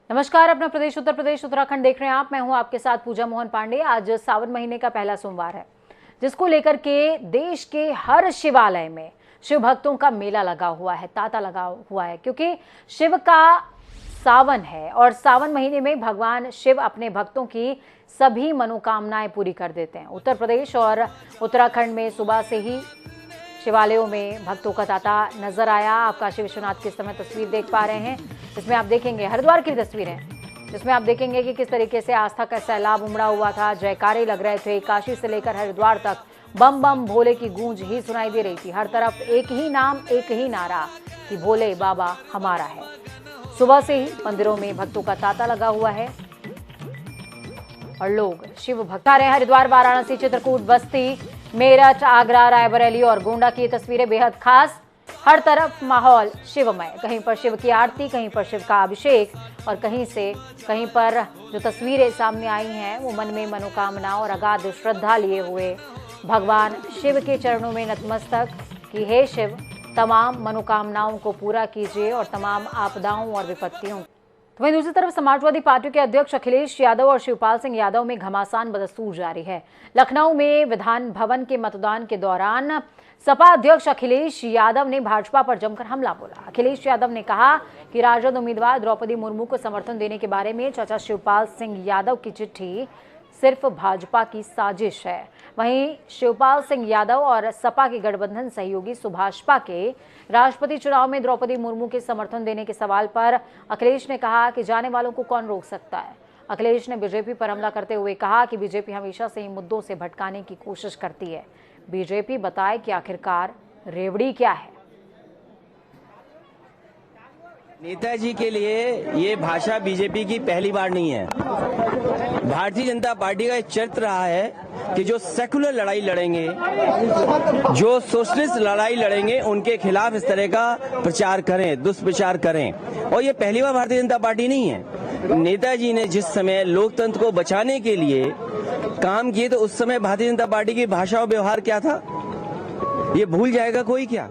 नमस्कार, अपना प्रदेश उत्तर प्रदेश उत्तराखंड देख रहे हैं आप। मैं हूं आपके साथ पूजा मोहन पांडे। आज सावन महीने का पहला सोमवार है, जिसको लेकर के देश के हर शिवालय में शिव भक्तों का मेला लगा हुआ है, तांता लगा हुआ है, क्योंकि शिव का सावन है और सावन महीने में भगवान शिव अपने भक्तों की सभी मनोकामनाएं पूरी कर देते हैं। उत्तर प्रदेश और उत्तराखंड में सुबह से ही शिवालयों में भक्तों का तांता नजर आया। आप काशी विश्वनाथ की इस समय तस्वीर देख पा रहे हैं, इसमें आप देखेंगे हरिद्वार की तस्वीर है, जिसमें आप देखेंगे कि किस तरीके से आस्था का सैलाब उमड़ा हुआ था। जयकारे लग रहे थे, काशी से लेकर हरिद्वार तक बम बम भोले की गूंज ही सुनाई दे रही थी। हर तरफ एक ही नाम, एक ही नारा कि भोले बाबा हमारा है। सुबह से ही मंदिरों में भक्तों का तांता लगा हुआ है और लोग शिव भक्त आ रहे हैं। हरिद्वार, वाराणसी, चित्रकूट, बस्ती, मेरठ, आगरा, रायबरेली और गोंडा की ये तस्वीरें बेहद खास। हर तरफ माहौल शिवमय, कहीं पर शिव की आरती, कहीं पर शिव का अभिषेक और कहीं पर जो तस्वीरें सामने आई हैं वो मन में मनोकामना और अगाध श्रद्धा लिए हुए भगवान शिव के चरणों में नतमस्तक कि हे शिव, तमाम मनोकामनाओं को पूरा कीजिए और तमाम आपदाओं और विपत्तियों। तो वहीं दूसरी तरफ समाजवादी पार्टी के अध्यक्ष अखिलेश यादव और शिवपाल सिंह यादव में घमासान बदस्तूर जारी है। लखनऊ में विधान भवन के मतदान के दौरान सपा अध्यक्ष अखिलेश यादव ने भाजपा पर जमकर हमला बोला। अखिलेश यादव ने कहा कि राजद उम्मीदवार द्रौपदी मुर्मू को समर्थन देने के बारे में चाचा शिवपाल सिंह यादव की चिट्ठी सिर्फ भाजपा की साजिश है। वहीं शिवपाल सिंह यादव और सपा के गठबंधन सहयोगी सुभाषपा के राष्ट्रपति चुनाव में द्रौपदी मुर्मू के समर्थन देने के सवाल पर अखिलेश ने कहा कि जाने वालों को कौन रोक सकता है। अखिलेश ने बीजेपी पर हमला करते हुए कहा कि बीजेपी हमेशा से ही मुद्दों से भटकाने की कोशिश करती है। बीजेपी बताए कि आखिरकार रेवड़ी क्या है। नेताजी के लिए ये भाषा बीजेपी की पहली बार नहीं है। भारतीय जनता पार्टी का एक चरित्र रहा है कि जो सेकुलर लड़ाई लड़ेंगे, जो सोशलिस्ट लड़ाई लड़ेंगे, उनके खिलाफ इस तरह का प्रचार करें, दुष्प्रचार करें। और ये पहली बार भारतीय जनता पार्टी नहीं है। नेताजी ने जिस समय लोकतंत्र को बचाने के लिए काम किए, तो उस समय भारतीय जनता पार्टी की भाषा और व्यवहार क्या था, ये भूल जाएगा कोई क्या?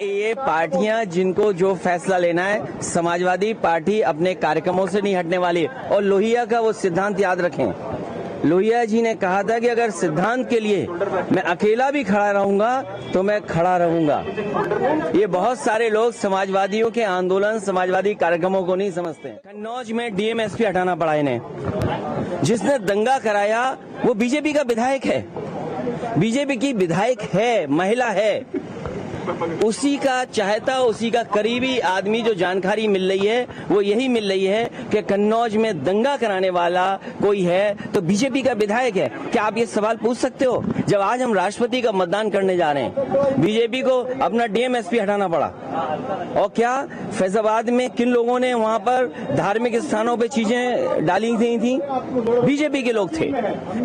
ये पार्टियां जिनको जो फैसला लेना है, समाजवादी पार्टी अपने कार्यक्रमों से नहीं हटने वाली। और लोहिया का वो सिद्धांत याद रखें। लोहिया जी ने कहा था कि अगर सिद्धांत के लिए मैं अकेला भी खड़ा रहूंगा तो मैं खड़ा रहूंगा। ये बहुत सारे लोग समाजवादियों के आंदोलन, समाजवादी कार्यक्रमों को नहीं समझते। कन्नौज में डीएमएसपी हटाना पड़ा इन्हें। जिसने दंगा कराया वो बीजेपी का विधायक है, बीजेपी की विधायक है, महिला है। उसी का चाहता, उसी का करीबी आदमी जो जानकारी मिल रही है वो यही मिल रही है कि कन्नौज में दंगा कराने वाला कोई है तो बीजेपी का विधायक है। क्या आप ये सवाल पूछ सकते हो? जब आज हम राष्ट्रपति का मतदान करने जा रहे हैं, बीजेपी को अपना डीएमएसपी हटाना पड़ा। और क्या फैजाबाद में किन लोगों ने वहां पर धार्मिक स्थानों पर चीजें डाली थी? बीजेपी के लोग थे।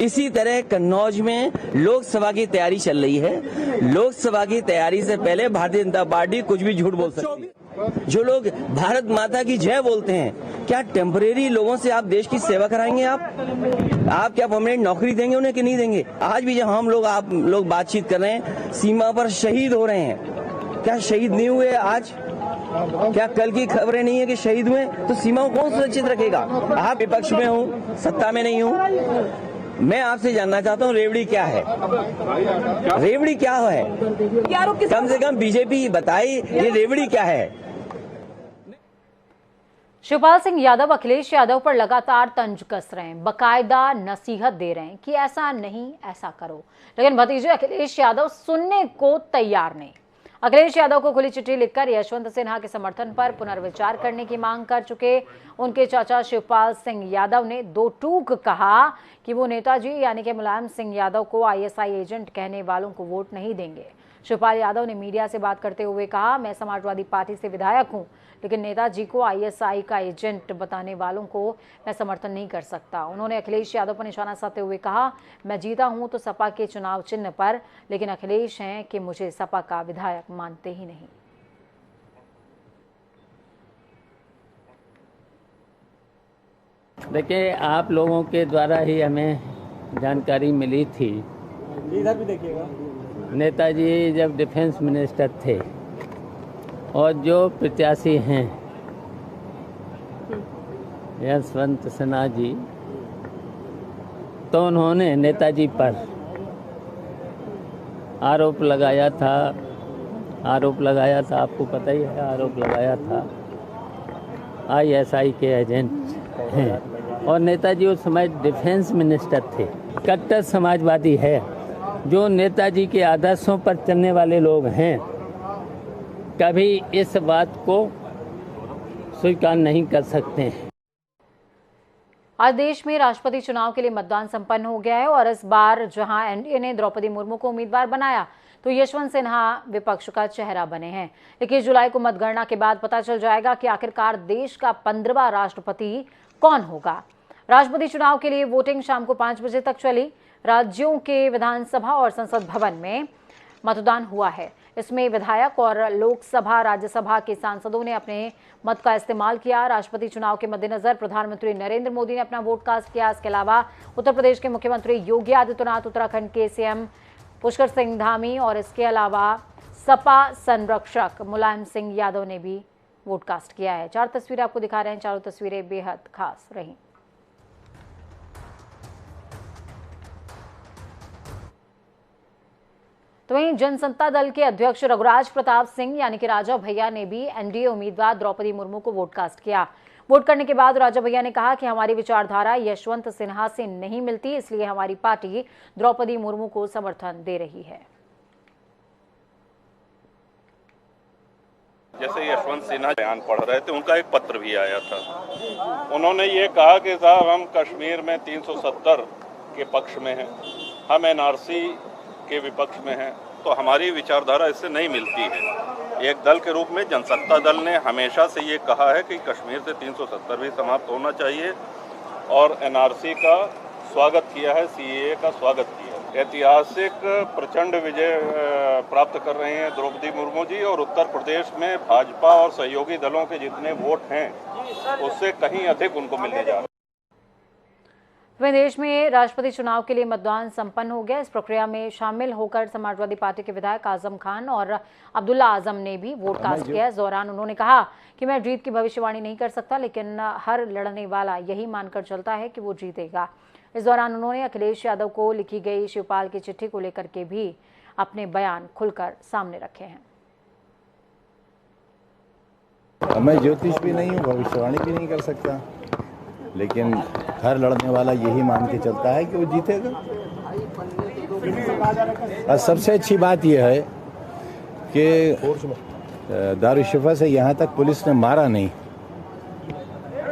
इसी तरह कन्नौज में लोकसभा की तैयारी चल रही है। लोकसभा की तैयारी से पहले भारतीय जनता पार्टी कुछ भी झूठ बोल सकती है। जो लोग भारत माता की जय बोलते हैं, क्या टेम्परेरी लोगों से आप देश की सेवा कराएंगे? आप क्या परमानेंट नौकरी देंगे उन्हें कि नहीं देंगे? आज भी जब हम लोग, आप लोग बातचीत कर रहे हैं, सीमा पर शहीद हो रहे हैं, क्या शहीद नहीं हुए आज? क्या कल की खबरें नहीं है कि शहीद हुए? तो सीमाओं कौन सुरक्षित रखेगा? आप विपक्ष में हूँ, सत्ता में नहीं हूँ। मैं आपसे जानना चाहता हूँ, रेवड़ी क्या है? रेवड़ी क्या है? कम से कम बीजेपी बताई ये रेवड़ी क्या है? शिवपाल सिंह यादव अखिलेश यादव पर लगातार तंज कस रहे हैं, बकायदा नसीहत दे रहे हैं कि ऐसा नहीं, ऐसा करो, लेकिन भतीजे अखिलेश यादव सुनने को तैयार नहीं। अखिलेश यादव को खुली चिट्ठी लिखकर यशवंत सिन्हा के समर्थन पर पुनर्विचार करने की मांग कर चुके उनके चाचा शिवपाल सिंह यादव ने दो टूक कहा कि वो नेताजी यानी कि मुलायम सिंह यादव को आईएसआई एजेंट कहने वालों को वोट नहीं देंगे। शिवपाल यादव ने मीडिया से बात करते हुए कहा, मैं समाजवादी पार्टी से विधायक हूं, लेकिन नेताजी को आईएसआई का एजेंट बताने वालों को मैं समर्थन नहीं कर सकता। उन्होंने अखिलेश यादव पर निशाना साधते हुए कहा, मैं जीता हूं तो सपा के चुनाव चिन्ह पर, लेकिन अखिलेश हैं कि मुझे सपा का विधायक मानते ही नहीं। देखिए, आप लोगों के द्वारा ही हमें जानकारी मिली थी। इधर भी देखिएगा। नेताजी जब डिफेंस मिनिस्टर थे और जो प्रत्याशी हैं यशवंत सिन्हा जी, तो उन्होंने नेताजी पर आरोप लगाया था, आपको पता ही है, आरोप लगाया था ISI के एजेंट हैं, और नेताजी उस समय डिफेंस मिनिस्टर थे। कट्टर समाजवादी है, जो नेताजी के आदर्शों पर चलने वाले लोग हैं, कभी इस बात को स्वीकार नहीं कर सकते हैं। आज देश में राष्ट्रपति चुनाव के लिए मतदान संपन्न हो गया है और इस बार जहां एनडीए ने द्रौपदी मुर्मू को उम्मीदवार बनाया तो यशवंत सिन्हा विपक्ष का चेहरा बने हैं। 21 जुलाई को मतगणना के बाद पता चल जाएगा कि आखिरकार देश का 15वां राष्ट्रपति कौन होगा। राष्ट्रपति चुनाव के लिए वोटिंग शाम को 5 बजे तक चली। राज्यों के विधानसभा और संसद भवन में मतदान हुआ है। इसमें विधायक और लोकसभा राज्यसभा के सांसदों ने अपने मत का इस्तेमाल किया। राष्ट्रपति चुनाव के मद्देनजर प्रधानमंत्री नरेंद्र मोदी ने अपना वोट कास्ट किया। इसके अलावा उत्तर प्रदेश के मुख्यमंत्री योगी आदित्यनाथ, उत्तराखंड के सीएम पुष्कर सिंह धामी और इसके अलावा सपा संरक्षक मुलायम सिंह यादव ने भी वोट कास्ट किया है। 4 तस्वीरें आपको दिखा रहे हैं। चारों तस्वीरें बेहद खास रही। तो वहीं जनसत्ता दल के अध्यक्ष रघुराज प्रताप सिंह यानी कि राजा भैया ने भी एनडीए उम्मीदवार द्रौपदी मुर्मू को वोट कास्ट किया। वोट करने के बाद राजा भैया ने कहा कि हमारी विचारधारा यशवंत सिन्हा से नहीं मिलती, इसलिए हमारी पार्टी द्रौपदी मुर्मू को समर्थन दे रही है। जैसे यशवंत सिन्हा बयान पढ़ रहे थे, उनका एक पत्र भी आया था। उन्होंने ये कहा कि साहब हम कश्मीर में 370 के पक्ष में हैं, हम एनआरसी के विपक्ष में हैं, तो हमारी विचारधारा इससे नहीं मिलती है। एक दल के रूप में जनसत्ता दल ने हमेशा से ये कहा है कि कश्मीर से 370 भी समाप्त होना चाहिए और एनआरसी का स्वागत किया है, सीएए का स्वागत किया है। ऐतिहासिक प्रचंड विजय प्राप्त कर रहे हैं द्रौपदी मुर्मू जी और उत्तर प्रदेश में भाजपा और सहयोगी दलों के जितने वोट हैं उससे कहीं अधिक उनको मिलने जा रहे हैं। वहीं देश में राष्ट्रपति चुनाव के लिए मतदान संपन्न हो गया। इस प्रक्रिया में शामिल होकर समाजवादी पार्टी के विधायक आजम खान और अब्दुल्ला आजम ने भी वोट कास्ट किया। इस दौरान उन्होंने कहा कि मैं जीत की भविष्यवाणी नहीं कर सकता, लेकिन हर लड़ने वाला यही मानकर चलता है कि वो जीतेगा। इस दौरान उन्होंने अखिलेश यादव को लिखी गई शिवपाल की चिट्ठी को लेकर के भी अपने बयान खुलकर सामने रखे हैं। मैं ज्योतिष भी नहीं हूँ, भविष्यवाणी भी नहीं कर सकता, लेकिन हर लड़ने वाला यही मान के चलता है कि वो जीतेगा। और सबसे अच्छी बात यह है कि दारुशिफा से यहाँ तक पुलिस ने मारा नहीं।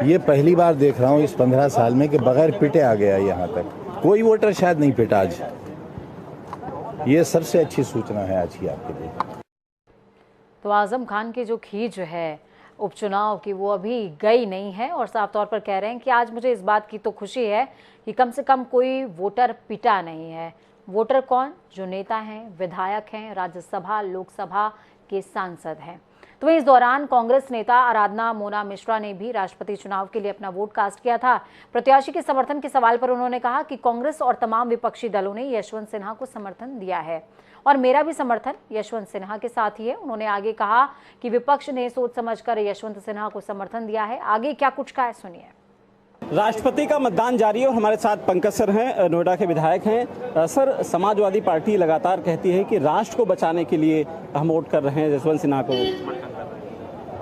ये पहली बार देख रहा हूँ इस 15 साल में कि बगैर पिटे आ गया यहाँ तक। कोई वोटर शायद नहीं पिटा आज। ये सबसे अच्छी सूचना है आज की आपके लिए। तो आजम खान की जो खींच है उपचुनाव की वो अभी गई नहीं है और साफ तौर पर कह रहे हैं कि आज मुझे इस बात की तो खुशी है कि कम से कम कोई वोटर पिटा नहीं है। वोटर कौन? जो नेता हैं, विधायक हैं, राज्यसभा लोकसभा के सांसद हैं। तो इस दौरान कांग्रेस नेता आराधना मोना मिश्रा ने भी राष्ट्रपति चुनाव के लिए अपना वोट कास्ट किया था। प्रत्याशी के समर्थन के सवाल पर उन्होंने कहा कि कांग्रेस और तमाम विपक्षी दलों ने यशवंत सिन्हा को समर्थन दिया है और मेरा भी समर्थन यशवंत सिन्हा के साथ ही है। उन्होंने आगे कहा कि विपक्ष ने सोच समझकर यशवंत सिन्हा को समर्थन दिया है। आगे क्या कुछ कहा है सुनिए। राष्ट्रपति का मतदान जारी है और हमारे साथ पंकज सर हैं, नोएडा के विधायक हैं। सर, समाजवादी पार्टी लगातार कहती है कि राष्ट्र को बचाने के लिए हम वोट कर रहे हैं यशवंत सिन्हा को।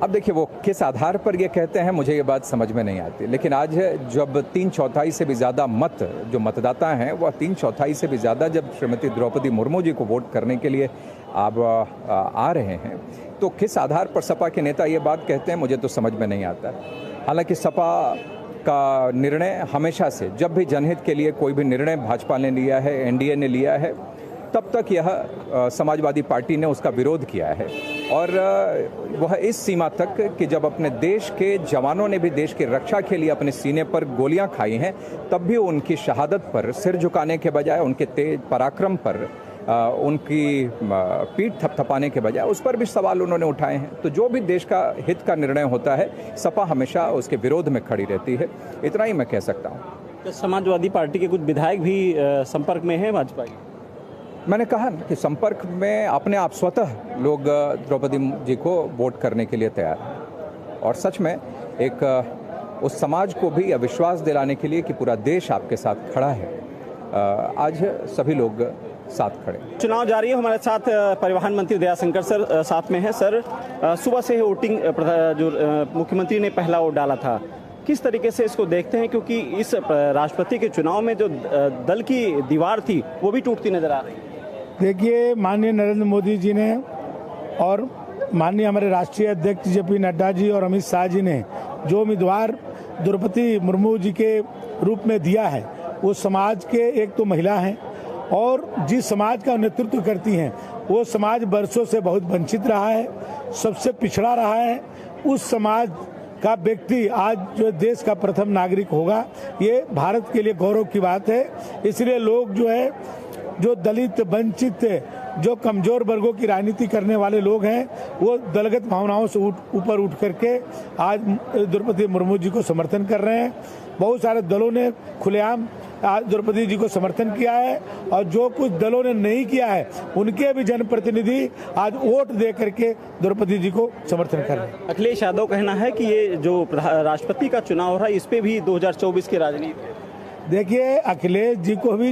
अब देखिए वो किस आधार पर ये कहते हैं मुझे ये बात समझ में नहीं आती, लेकिन आज जब 3/4 से भी ज़्यादा मत जो मतदाता हैं वह 3/4 से भी ज़्यादा जब श्रीमती द्रौपदी मुर्मू जी को वोट करने के लिए आप आ रहे हैं तो किस आधार पर सपा के नेता ये बात कहते हैं मुझे तो समझ में नहीं आता। हालांकि सपा का निर्णय हमेशा से जब भी जनहित के लिए कोई भी निर्णय भाजपा ने लिया है, एनडीए ने लिया है, तब तक यह समाजवादी पार्टी ने उसका विरोध किया है और वह इस सीमा तक कि जब अपने देश के जवानों ने भी देश की रक्षा के लिए अपने सीने पर गोलियां खाई हैं तब भी उनकी शहादत पर सिर झुकाने के बजाय, उनके तेज पराक्रम पर उनकी पीठ थपथपाने के बजाय उस पर भी सवाल उन्होंने उठाए हैं। तो जो भी देश का हित का निर्णय होता है सपा हमेशा उसके विरोध में खड़ी रहती है, इतना ही मैं कह सकता हूँ। तो समाजवादी पार्टी के कुछ विधायक भी संपर्क में हैं भाजपा के? मैंने कहा कि संपर्क में अपने आप स्वतः लोग द्रौपदी जी को वोट करने के लिए तैयार हैं और सच में एक उस समाज को भी विश्वास दिलाने के लिए कि पूरा देश आपके साथ खड़ा है, आज सभी लोग साथ खड़े। चुनाव जारी है, हमारे साथ परिवहन मंत्री दयाशंकर सर साथ में है। सर, सुबह से वोटिंग जो मुख्यमंत्री ने पहला वोट डाला था, किस तरीके से इसको देखते हैं, क्योंकि इस राष्ट्रपति के चुनाव में जो दल की दीवार थी वो भी टूटती नजर आ रही है। देखिए, माननीय नरेंद्र मोदी जी ने और माननीय हमारे राष्ट्रीय अध्यक्ष जेपी नड्डा जी और अमित शाह जी ने जो उम्मीदवार द्रौपदी मुर्मू जी के रूप में दिया है, वो समाज के एक तो महिला हैं और जिस समाज का नेतृत्व करती हैं वो समाज वर्षों से बहुत वंचित रहा है, सबसे पिछड़ा रहा है। उस समाज का व्यक्ति आज जो देश का प्रथम नागरिक होगा, ये भारत के लिए गौरव की बात है। इसलिए लोग जो है, जो दलित, वंचित, जो कमजोर वर्गों की राजनीति करने वाले लोग हैं, वो दलगत भावनाओं से ऊपर उठ करके आज द्रौपदी मुर्मू जी को समर्थन कर रहे हैं। बहुत सारे दलों ने खुलेआम आज द्रौपदी जी को समर्थन किया है और जो कुछ दलों ने नहीं किया है उनके भी जनप्रतिनिधि आज वोट दे करके द्रौपदी जी को समर्थन कर रहे हैं। अखिलेश यादव कहना है कि ये जो राष्ट्रपति का चुनाव हो रहा है, इस पे भी 2024 की राजनीति है। देखिए, अखिलेश जी को भी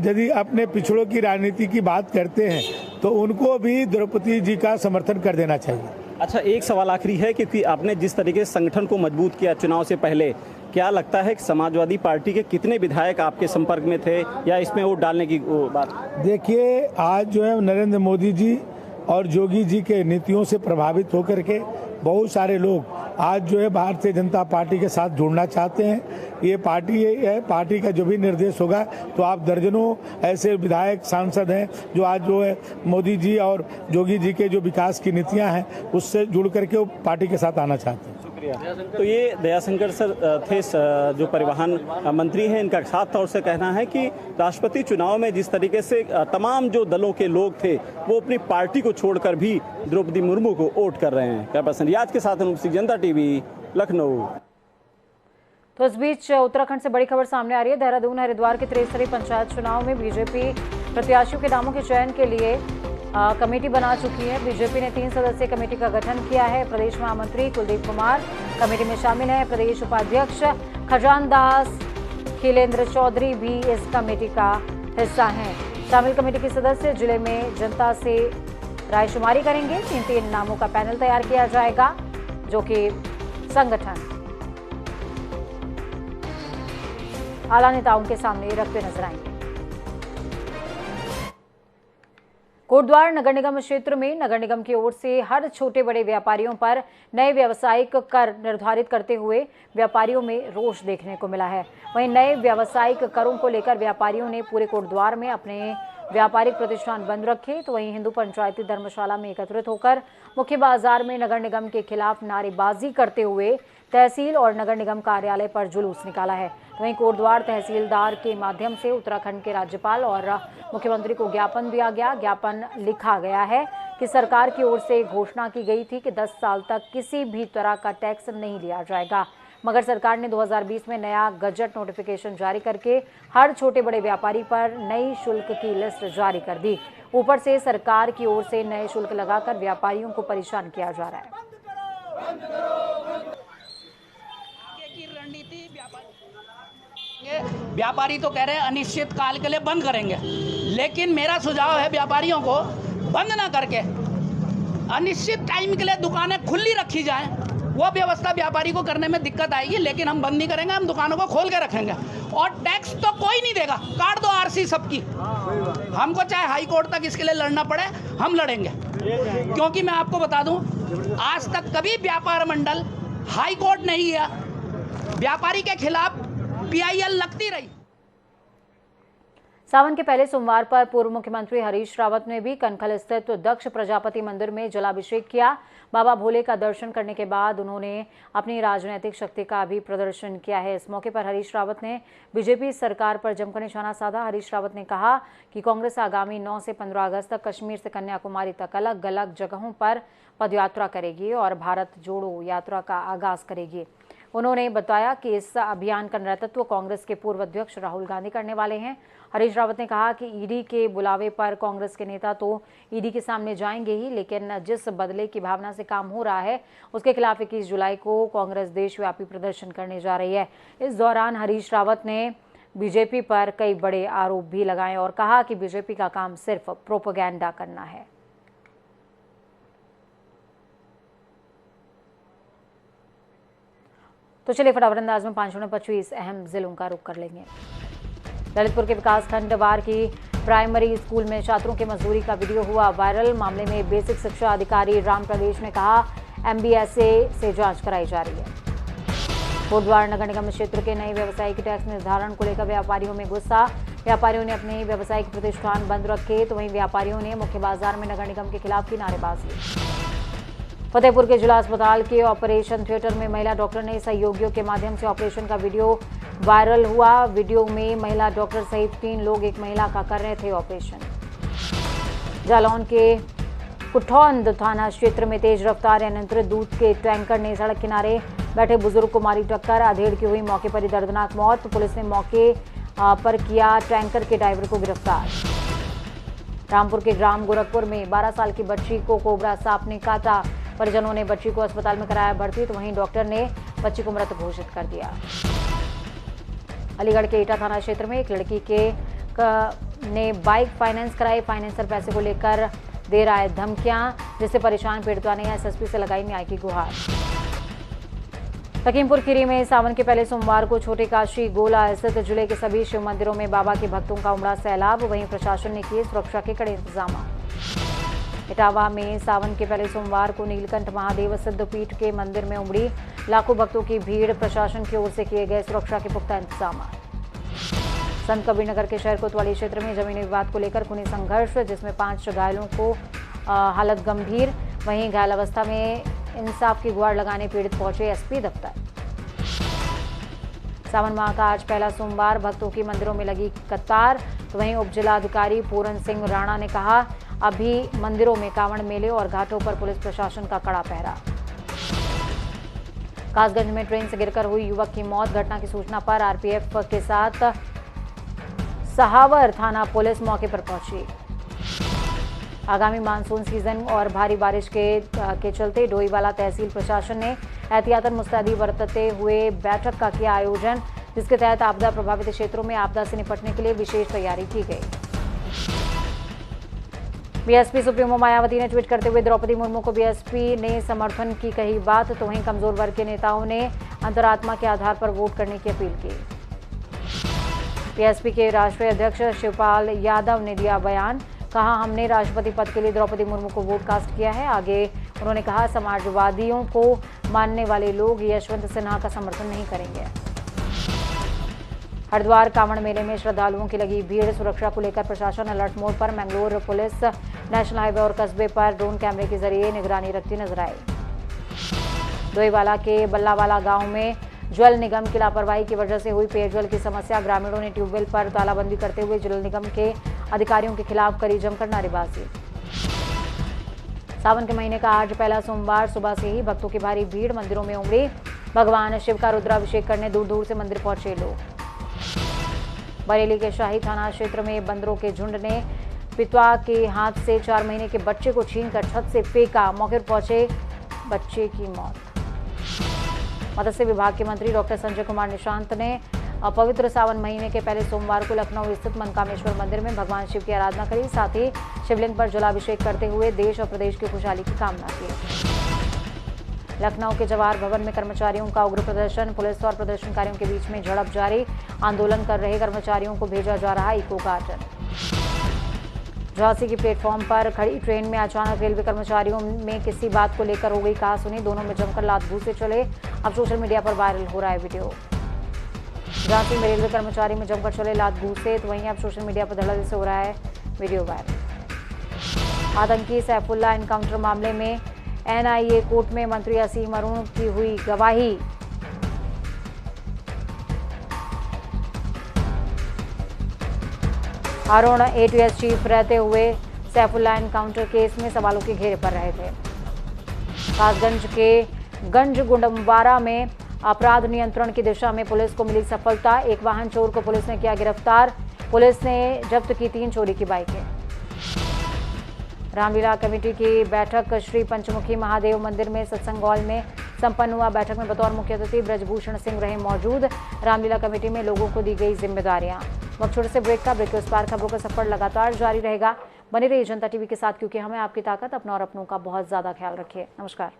यदि अपने पिछड़ों की राजनीति की बात करते हैं तो उनको भी द्रौपदी जी का समर्थन कर देना चाहिए। अच्छा, एक सवाल आखिरी है, क्योंकि आपने जिस तरीके से संगठन को मजबूत किया चुनाव से पहले, क्या लगता है कि समाजवादी पार्टी के कितने विधायक आपके संपर्क में थे या इसमें वोट डालने की बात? देखिए, आज जो है नरेंद्र मोदी जी और योगी जी के नीतियों से प्रभावित होकर के बहुत सारे लोग आज जो है भारतीय जनता पार्टी के साथ जुड़ना चाहते हैं। ये पार्टी का जो भी निर्देश होगा, तो आप दर्जनों ऐसे विधायक, सांसद हैं जो आज जो है मोदी जी और योगी जी के जो विकास की नीतियां हैं उससे जुड़ करके वो पार्टी के साथ आना चाहते हैं। तो ये दयाशंकर सर थे जो परिवहन मंत्री हैं, इनका साफ तौर से कहना है कि राष्ट्रपति चुनाव में जिस तरीके से तमाम जो दलों के लोग थे वो अपनी पार्टी को छोड़कर भी द्रौपदी मुर्मू को वोट कर रहे हैं। कैमरापर्सन रियाज के साथ जनता टीवी, लखनऊ। तो इस बीच उत्तराखंड से बड़ी खबर सामने आ रही है। देहरादून हरिद्वार के त्रिस्तरीय पंचायत चुनाव में बीजेपी प्रत्याशियों के नामों के चयन के लिए कमेटी बना चुकी है। बीजेपी ने 3 सदस्यीय कमेटी का गठन किया है। प्रदेश महामंत्री कुलदीप कुमार कमेटी में शामिल है। प्रदेश उपाध्यक्ष खजान दास खिलेंद्र चौधरी भी इस कमेटी का हिस्सा हैं। शामिल कमेटी के सदस्य जिले में जनता से रायशुमारी करेंगे। 3 नामों का पैनल तैयार किया जाएगा जो कि संगठन आला नेताओं के सामने रखते नजर आएंगे। कोटद्वार नगर निगम क्षेत्र में नगर निगम की ओर से हर छोटे बड़े व्यापारियों पर नए व्यावसायिक कर निर्धारित करते हुए व्यापारियों में रोष देखने को मिला है। वहीं नए व्यावसायिक करों को लेकर व्यापारियों ने पूरे कोटद्वार में अपने व्यापारिक प्रतिष्ठान बंद रखे, तो वहीं हिंदू पंचायती धर्मशाला में एकत्रित होकर मुख्य बाजार में नगर निगम के खिलाफ नारेबाजी करते हुए तहसील और नगर निगम कार्यालय पर जुलूस निकाला है। वहीं कोटद्वार तहसीलदार के माध्यम से उत्तराखंड के राज्यपाल और मुख्यमंत्री को ज्ञापन दिया गया। ज्ञापन लिखा गया है कि सरकार की ओर से घोषणा की गई थी कि 10 साल तक किसी भी तरह का टैक्स नहीं लिया जाएगा, मगर सरकार ने 2020 में नया गजट नोटिफिकेशन जारी करके हर छोटे बड़े व्यापारी पर नई शुल्क की लिस्ट जारी कर दी। ऊपर से सरकार की ओर से नए शुल्क लगाकर व्यापारियों को परेशान किया जा रहा है। व्यापारी तो कह रहे हैं अनिश्चित काल के लिए बंद करेंगे, लेकिन मेरा सुझाव है व्यापारियों को बंद ना करके अनिश्चित टाइम के लिए दुकानें खुली रखी जाएं। वो व्यवस्था व्यापारी को करने में दिक्कत आएगी, लेकिन हम बंद नहीं करेंगे, हम दुकानों को खोल के रखेंगे। और टैक्स तो कोई नहीं देगा, काट दो आरसी सबकी। हमको चाहे हाई कोर्ट तक इसके लिए लड़ना पड़े, हम लड़ेंगे। क्योंकि मैं आपको बता दूं, आज तक कभी व्यापार मंडल हाई कोर्ट नहीं गया, व्यापारी के खिलाफ PIL लगती रही। सावन के पहले सोमवार पर पूर्व मुख्यमंत्री हरीश रावत ने भी कनखल स्थित दक्ष प्रजापति मंदिर में जलाभिषेक किया। बाबा भोले का दर्शन करने के बाद उन्होंने अपनी राजनीतिक शक्ति का भी प्रदर्शन किया है। इस मौके पर हरीश रावत ने बीजेपी सरकार पर जमकर निशाना साधा। हरीश रावत ने कहा कि कांग्रेस आगामी 9 से 15 अगस्त तक कश्मीर से कन्याकुमारी तक अलग अलग जगहों पर पदयात्रा करेगी और भारत जोड़ो यात्रा का आगाज करेगी। उन्होंने बताया कि इस अभियान का नेतृत्व कांग्रेस के पूर्व अध्यक्ष राहुल गांधी करने वाले हैं। हरीश रावत ने कहा कि ईडी के बुलावे पर कांग्रेस के नेता तो ईडी के सामने जाएंगे ही, लेकिन जिस बदले की भावना से काम हो रहा है उसके खिलाफ 21 जुलाई को कांग्रेस देशव्यापी प्रदर्शन करने जा रही है। इस दौरान हरीश रावत ने बीजेपी पर कई बड़े आरोप भी लगाए और कहा कि बीजेपी का काम सिर्फ प्रोपेगेंडा करना है। तो चलिए फटाफट अंदाज में 525 अहम जिलों का रुख कर लेंगे। ललितपुर के विकासखंड वार की प्राइमरी स्कूल में छात्रों की मजदूरी का वीडियो हुआ वायरल। मामले में बेसिक शिक्षा अधिकारी राम प्रदेश ने कहा MBSA से जांच कराई जा रही है। कोटद्वार नगर निगम क्षेत्र के नए व्यावसायिक टैक्स निर्धारण को लेकर व्यापारियों में गुस्सा। व्यापारियों ने अपने व्यावसायिक प्रतिष्ठान बंद रखे तो वहीं व्यापारियों ने मुख्य बाजार में नगर निगम के खिलाफ की नारेबाजी। फतेहपुर के जिला अस्पताल के ऑपरेशन थिएटर में महिला डॉक्टर ने सहयोगियों के माध्यम से ऑपरेशन का वीडियो वायरल हुआ। वीडियो में महिला डॉक्टर सहित 3 लोग एक महिला का कर रहे थे ऑपरेशन। जालौन के कुठौंद थाना क्षेत्र में तेज रफ्तार अनियंत्रित दूध के टैंकर ने सड़क किनारे बैठे बुजुर्ग को मारी टक्कर। अधेड़ की हुई मौके पर ही दर्दनाक मौत। पुलिस ने मौके पर किया टैंकर के ड्राइवर को गिरफ्तार। रामपुर के ग्राम गोरखपुर में 12 साल की बच्ची को कोबरा सांप ने काटा। परिजनों ने बच्ची को अस्पताल में कराया भर्ती तो वहीं डॉक्टर ने बच्ची को मृत घोषित कर दिया। अलीगढ़ के ईटा थाना क्षेत्र में एक लड़की ने बाइक फाइनेंस कराई। फाइनेंसर पैसे को लेकर दे रहा है धमकियां, जिससे परेशान पीड़िता ने SSP से लगाई न्याय की गुहार। लखीमपुर खीरी में सावन के पहले सोमवार को छोटे काशी गोला स्थित जिले के सभी शिव मंदिरों में बाबा के भक्तों का उमड़ा सैलाब। वहीं प्रशासन ने किए सुरक्षा के कड़े इंतजाम। इटावा में सावन के पहले सोमवार को नीलकंठ महादेव सिद्धपीठ के मंदिर में उमड़ी लाखों भक्तों की भीड़। प्रशासन की ओर से किए गए सुरक्षा के पुख्ता इंतजाम। संत कबीरनगर के शहर कोतवाली क्षेत्र में जमीनी विवाद को लेकर खूनी संघर्ष, जिसमें 5 घायलों को हालत गंभीर। वहीं घायल अवस्था में इंसाफ की गुहार लगाने पीड़ित पहुंचे SP दफ्तर। सावन माह का आज पहला सोमवार, भक्तों की मंदिरों में लगी कतार। तो वहीं उप जिलाधिकारी पूरन सिंह राणा ने कहा अभी मंदिरों में कांवड़ मेले और घाटों पर पुलिस प्रशासन का कड़ा पहरा। कासगंज में ट्रेन से गिरकर हुई युवक की मौत। घटना की सूचना पर RPF के साथ सहावर थाना पुलिस मौके पर पहुंची। आगामी मानसून सीजन और भारी बारिश के चलते डोईवाला तहसील प्रशासन ने एहतियातन मुस्तैदी बरतते हुए बैठक का किया आयोजन, जिसके तहत आपदा प्रभावित क्षेत्रों में आपदा से निपटने के लिए विशेष तैयारी की गई। BSP सुप्रीमो मायावती ने ट्वीट करते हुए द्रौपदी मुर्मू को BSP ने समर्थन की कही बात। तो वहीं कमजोर वर्ग के नेताओं ने अंतरात्मा के आधार पर वोट करने की अपील की। BSP के राष्ट्रीय अध्यक्ष शिवपाल यादव ने दिया बयान। कहा हमने राष्ट्रपति पद के लिए द्रौपदी मुर्मू को वोट कास्ट किया है। आगे उन्होंने कहा समाजवादियों को मानने वाले लोग यशवंत सिन्हा का समर्थन नहीं करेंगे। हरिद्वार कांवड़ मेले में श्रद्धालुओं की लगी भीड़। सुरक्षा को लेकर प्रशासन अलर्ट मोड पर। मैंगलोर पुलिस नेशनल हाईवे और कस्बे पर ड्रोन कैमरे के जरिए निगरानी रखती नजर आई। डोईवाला के बल्लावाला गांव में जल निगम की लापरवाही की वजह से हुई पेयजल की समस्या। ग्रामीणों ने ट्यूबवेल पर तालाबंदी करते हुए जल निगम के अधिकारियों के खिलाफ करी जमकर नारेबाजी। सावन के महीने का आज पहला सोमवार, सुबह से ही भक्तों की भारी भीड़ मंदिरों में उमड़ी। भगवान शिव का रुद्राभिषेक करने दूर दूर से मंदिर पहुंचे लोग। बरेली के शाही थाना क्षेत्र में बंदरों के झुंड ने पिता के हाथ से 4 महीने के बच्चे को छीनकर छत से फेंका। मौके पर पहुंचे बच्चे की मौत। मत्स्य विभाग के मंत्री डॉक्टर संजय कुमार निशांत ने पवित्र सावन महीने के पहले सोमवार को लखनऊ स्थित मनकामेश्वर मंदिर में भगवान शिव की आराधना करी। साथ ही शिवलिंग पर जलाभिषेक करते हुए देश और प्रदेश की खुशहाली की कामना की। लखनऊ के जवाहर भवन में कर्मचारियों का उग्र प्रदर्शन। पुलिस और प्रदर्शनकारियों के बीच में झड़प जारी। आंदोलन कर रहे कर्मचारियों को भेजा जा रहा इको गार्डन। झांसी की प्लेटफॉर्म पर खड़ी ट्रेन में अचानक रेलवे कर्मचारियों में किसी बात को लेकर हो गई कहासुनी। दोनों में जमकर लात घूंसे चले। अब सोशल मीडिया पर वायरल हो रहा है वीडियो। झांसी में रेलवे कर्मचारी में जमकर चले लात घूंसे, तो वहीं अब सोशल मीडिया पर धड़ल्ले से हो रहा है वीडियो वायरल। आतंकी सैफुल्ला एनकाउंटर मामले में NIA कोर्ट में मंत्री असीम अरुण की हुई गवाही। अरुण ATS चीफ रहते हुए सैफुल्ला एनकाउंटर केस में सवालों के घेरे पर रहे थे। कासगंज के गंज गुंडमवाड़ा में अपराध नियंत्रण की दिशा में पुलिस को मिली सफलता। एक वाहन चोर को पुलिस ने किया गिरफ्तार। पुलिस ने जब्त की 3 चोरी की बाइकें। रामलीला कमेटी की बैठक श्री पंचमुखी महादेव मंदिर में सत्संग हॉल में संपन्न हुआ। बैठक में बतौर मुख्य अतिथि ब्रजभूषण सिंह रहे मौजूद। रामलीला कमेटी में लोगों को दी गई जिम्मेदारियां। वक्त छोटे से ब्रेक के उस पार खबरों का सफर लगातार जारी रहेगा। बने रहिए जनता टीवी के साथ, क्योंकि हमें आपकी ताकत, अपना और अपनों का बहुत ज्यादा ख्याल रखिए। नमस्कार।